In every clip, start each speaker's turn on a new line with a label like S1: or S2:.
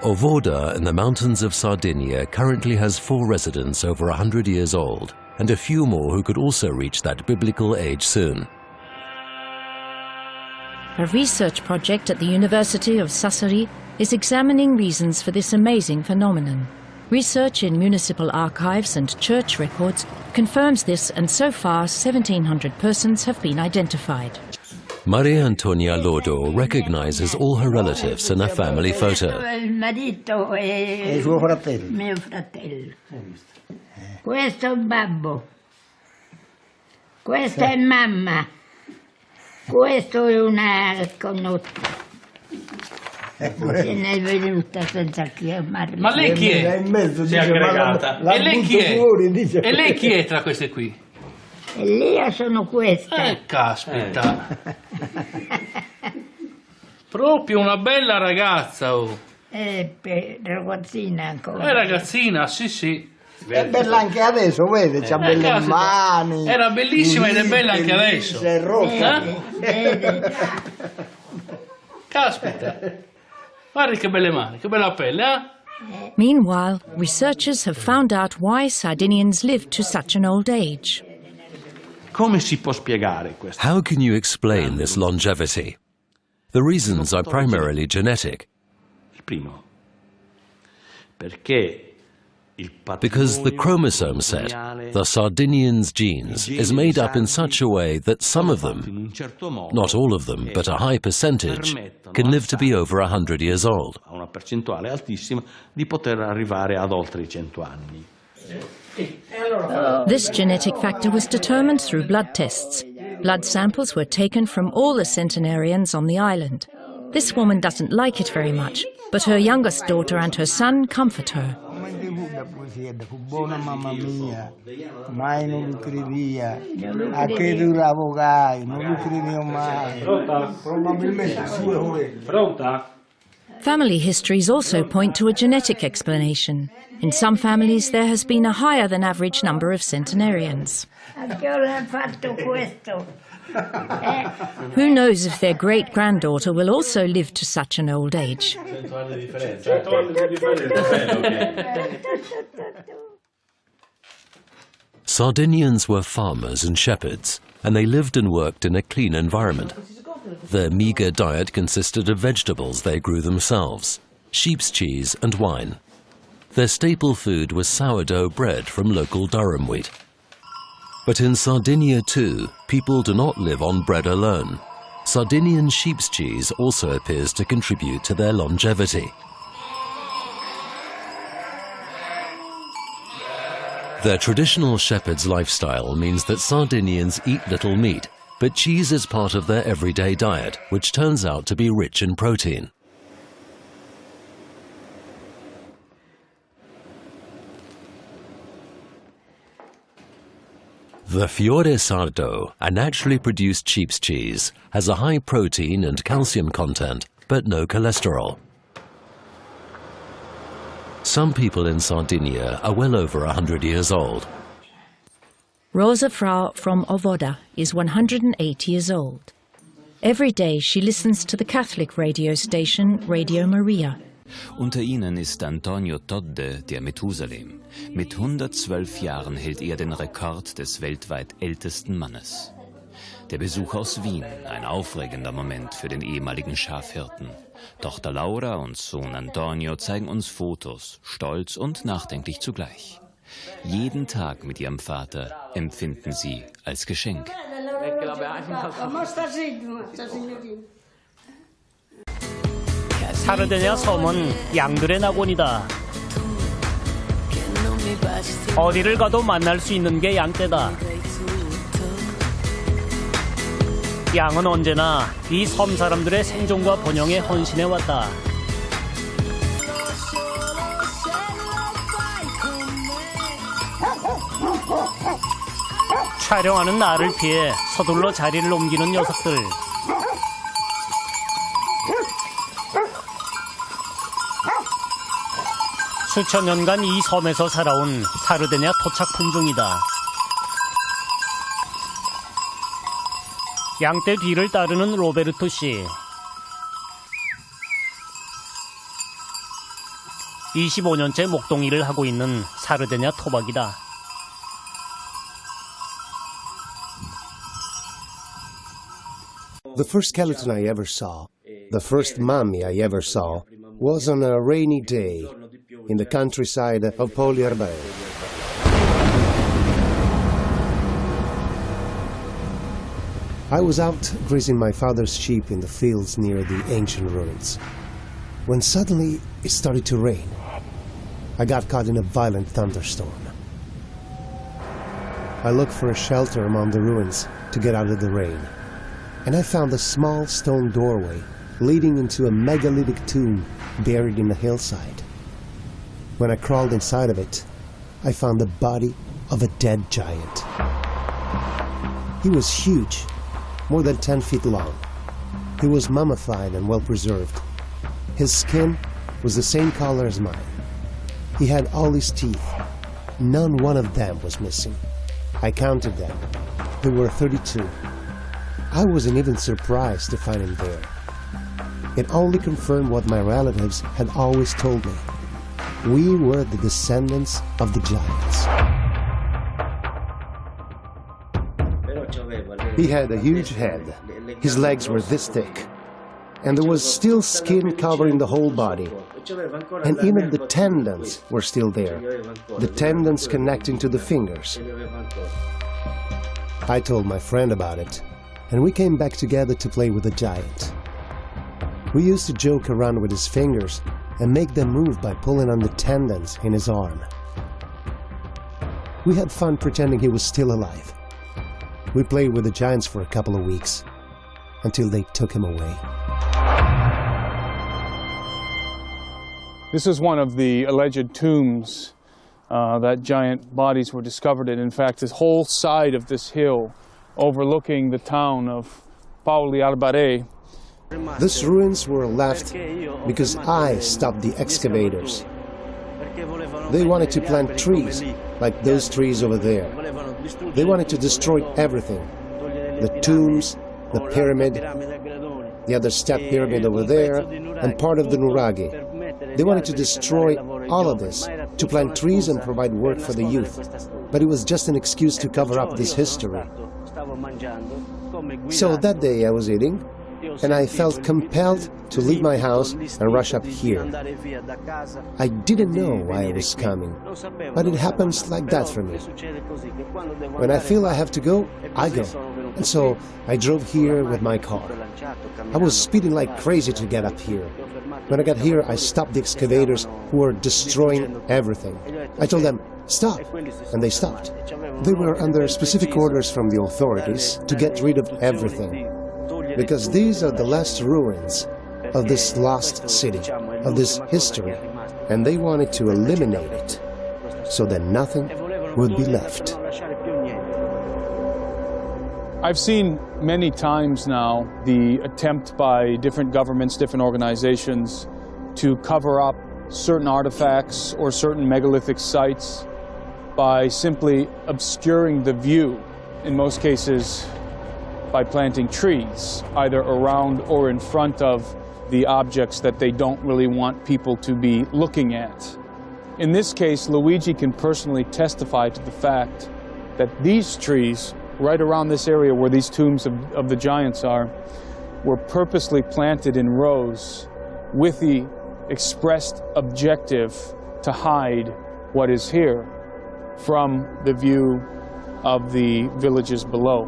S1: Ovoda in the mountains of Sardinia currently has 4 residents over 100 years old, and a few more who could also reach that biblical age soon.
S2: A research project at the University of Sassari is examining reasons for this amazing phenomenon. Research in municipal archives and church records confirms this, and so far 1,700 persons have been identified.
S1: Maria Antonia Lodo recognizes all her relatives in a family photo.
S3: Il marito è suo fratello. Mio fratello. Questo è babbo. Questa è mamma. Questo è una conosciuta. Se ne è venuta senza chiamare.
S4: Ma lei chi è? Si è aggregata. E lei chi è? E lei chi è tra queste qui?
S3: E lì io sono questa.
S4: Caspita. Proprio una bella ragazza. Oh.
S3: Ragazzina ancora.
S4: È ragazzina, sì sì.
S5: È bella anche adesso, vede, c'ha belle mani.
S4: Era bellissima ed è bella anche adesso.
S5: È rossa.
S4: Caspita. Guardi che belle mani, che bella pelle, eh?
S2: Meanwhile, researchers have found out why Sardinians live to such an old age.
S6: Come si può spiegare questo?
S1: How can you explain this longevity? The reasons are primarily genetic.
S6: Il primo, perché
S1: because the chromosome set, the Sardinians' genes, is made up in such a way that some of them, not all of them, but a high percentage, can live to be over 100 years old.
S6: Una percentuale altissima di poter arrivare ad oltre i 100 anni.
S2: This genetic factor was determined through blood tests. Blood samples were taken from all the centenarians on the island. This woman doesn't like it very much, but her youngest daughter and her son comfort her.
S5: Fu buona mamma mia, mai non lo credeva, a che lavorare, non lo credevo mai. Probabilmente sì.
S6: Pronta?
S2: Family histories also point to a genetic explanation. In some families, there has been a higher than average number of centenarians. Who knows if their great-granddaughter will also live to such an old age?
S1: Sardinians were farmers and shepherds, and they lived and worked in a clean environment. Their meager diet consisted of vegetables they grew themselves, sheep's cheese and wine. Their staple food was sourdough bread from local durum wheat. But in Sardinia too, people do not live on bread alone. Sardinian sheep's cheese also appears to contribute to their longevity. Their traditional shepherd's lifestyle means that Sardinians eat little meat, but cheese is part of their everyday diet, which turns out to be rich in protein. The Fiore Sardo, a naturally produced sheep's cheese, has a high protein and calcium content, but no cholesterol. Some people in Sardinia are well over 100 years old.
S2: Rosa Frau from Ovoda is 108 years old. Every day she listens to the Catholic radio station Radio Maria.
S7: Unter ihnen ist Antonio Todde, der Methusalem. Mit 112 Jahren hält er den Rekord des weltweit ältesten Mannes. Der Besuch aus Wien, ein aufregender Moment für den ehemaligen Schafhirten. Tochter Laura und Sohn Antonio zeigen uns Fotos, stolz und nachdenklich zugleich. Jeden Tag mit ihrem Vater empfinden sie als Geschenk.
S8: 사르디니아 섬은 양들의 낙원이다. 어디를 가도 만날 수 있는 게 양떼다. 양은 언제나 이 섬 사람들의 생존과 번영에 헌신해왔다. 촬영하는 나를 피해 서둘러 자리를 옮기는 녀석들. 수천 년간 이 섬에서 살아온 사르디니아 토착 품종이다. 양떼 뒤를 따르는 로베르토 씨. 25년째 목동일을 하고 있는 사르디니아 토박이다.
S9: The first skeleton I ever saw, the first mummy I ever saw, was on a rainy day in the countryside of Bošiljare. I was out grazing my father's sheep in the fields near the ancient ruins, when suddenly it started to rain. I got caught in a violent thunderstorm. I looked for a shelter among the ruins to get out of the rain, and I found a small stone doorway leading into a megalithic tomb buried in a hillside. When I crawled inside of it, I found the body of a dead giant. He was huge, more than 10 feet long. He was mummified and well preserved. His skin was the same color as mine. He had all his teeth. None one of them was missing. I counted them. There were 32. I wasn't even surprised to find him there. It only confirmed what my relatives had always told me. We were the descendants of the giants. He had a huge head. His legs were this thick. And there was still skin covering the whole body. And even the tendons were still there. The tendons connecting to the fingers. I told my friend about it, and we came back together to play with the giant. We used to joke around with his fingers and make them move by pulling on the tendons in his arm. We had fun pretending he was still alive. We played with the giants for a couple of weeks, until they took him away.
S10: This is one of the alleged tombs that giant bodies were discovered in. In fact, this whole side of this hill overlooking the town of Bošiljare.
S9: These ruins were left because I stopped the excavators. They wanted to plant trees, like those trees over there. They wanted to destroy everything. The tombs, the pyramid, the other step pyramid over there, and part of the nuraghi. They wanted to destroy all of this, to plant trees and provide work for the youth. But it was just an excuse to cover up this history. So that day I was eating, and I felt compelled to leave my house and rush up here. I didn't know why I was coming, but it happens like that for me. When I feel I have to go, I go. And so I drove here with my car. I was speeding like crazy to get up here. When I got here, I stopped the excavators who were destroying everything. I told them, stop, and they stopped. They were under specific orders from the authorities to get rid of everything, because these are the last ruins of this lost city, of this history, and they wanted to eliminate it so that nothing would be left.
S10: I've seen many times now the attempt by different governments, different organizations to cover up certain artifacts or certain megalithic sites by simply obscuring the view, in most cases by planting trees, either around or in front of the objects that they don't really want people to be looking at. In this case, Luigi can personally testify to the fact that these trees right around this area where these tombs of the giants are were purposely planted in rows with the expressed objective to hide what is here from the view of the villages below.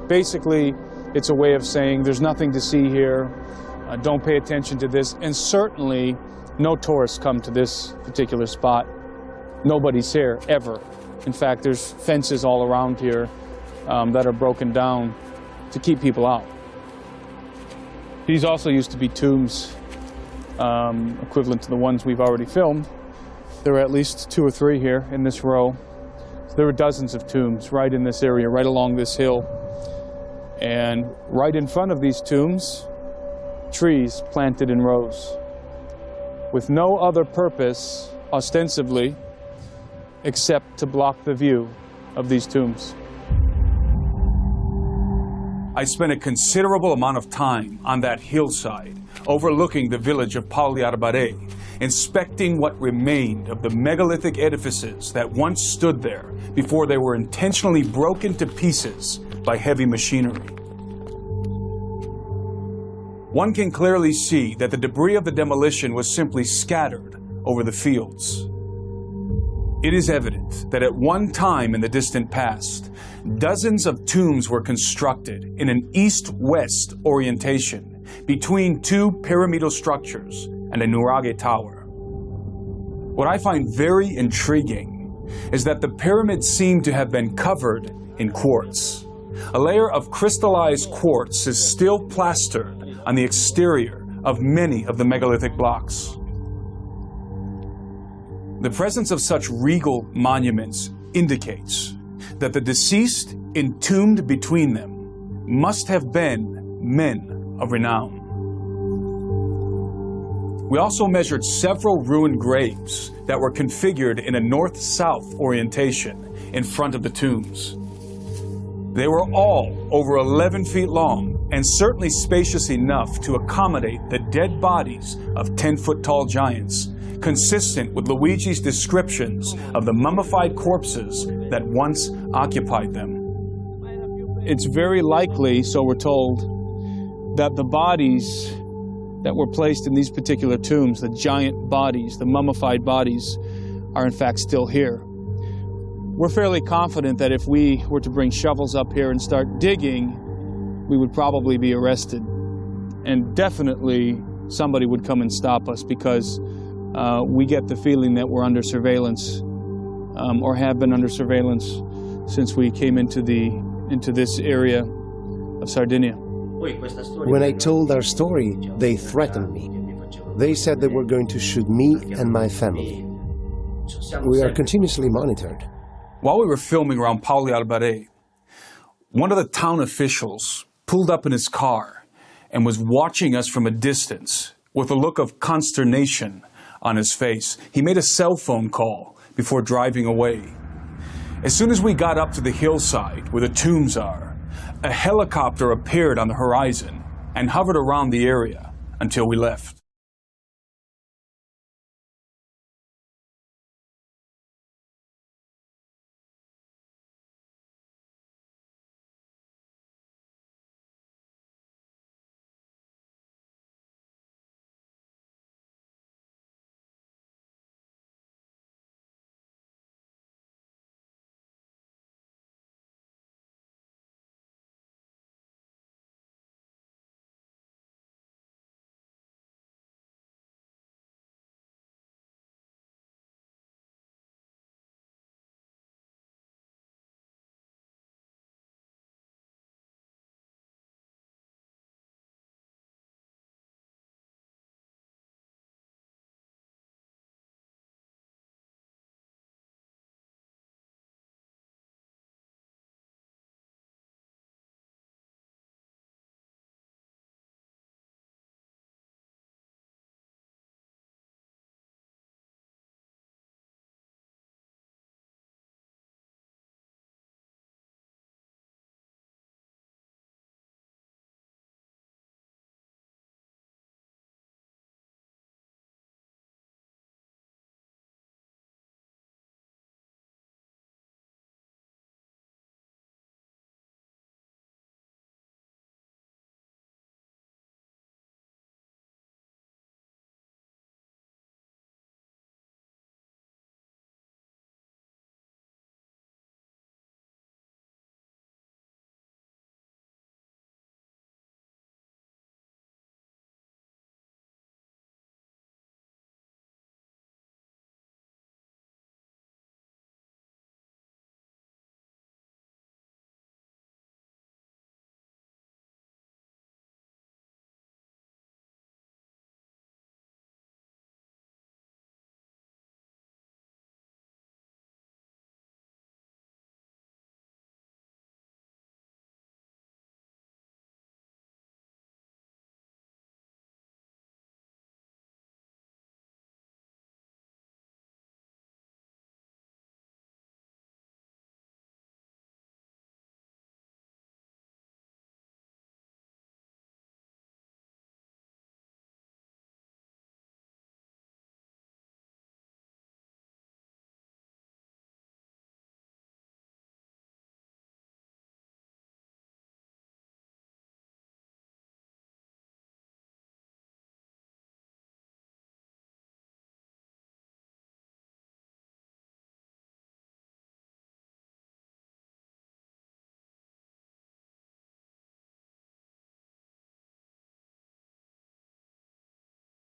S10: Basically, it's a way of saying there's nothing to see here, don't pay attention to this, and certainly no tourists come to this particular spot. Nobody's here, ever. In fact, there's fences all around here that are broken down to keep people out. These also used to be tombs equivalent to the ones we've already filmed. There were at least 2 or 3 here in this row. So there were dozens of tombs right in this area, right along this hill. And right in front of these tombs, trees planted in rows with no other purpose, ostensibly, except to block the view of these tombs.
S11: I spent a considerable amount of time on that hillside overlooking the village of Bošiljare,
S10: inspecting what remained of the megalithic edifices that once stood there before they were intentionally broken to pieces by heavy machinery. One can clearly see that the debris of the demolition was simply scattered over the fields. It is evident that at one time in the distant past, dozens of tombs were constructed in an east-west orientation between two pyramidal structures and a nuraghe tower. What I find very intriguing is that the pyramids seem to have been covered in quartz. A layer of crystallized quartz is still plastered on the exterior of many of the megalithic blocks. The presence of such regal monuments indicates that the deceased entombed between them must have been men of renown. We also measured several ruined graves that were configured in a north-south orientation in front of the tombs. They were all over 11 feet long and certainly spacious enough to accommodate the dead bodies of 10-foot-tall giants, consistent with Luigi's descriptions of the mummified corpses that once occupied them. It's very likely, so we're told, that the bodies that were placed in these particular tombs, the giant bodies, the mummified bodies, are in fact still here. We're fairly confident that if we were to bring shovels up here and start digging, we would probably be arrested. And definitely somebody would come and stop us, because we get the feeling that we're under surveillance, or have been under surveillance since we came into this area of Sardinia.
S9: When I told our story, they threatened me. They said they were going to shoot me and my family. We are continuously monitored.
S10: While we were filming around Pauli Albare, one of the town officials pulled up in his car and was watching us from a distance with a look of consternation on his face. He made a cell phone call before driving away. As soon as we got up to the hillside where the tombs are, a helicopter appeared on the horizon and hovered around the area until we left.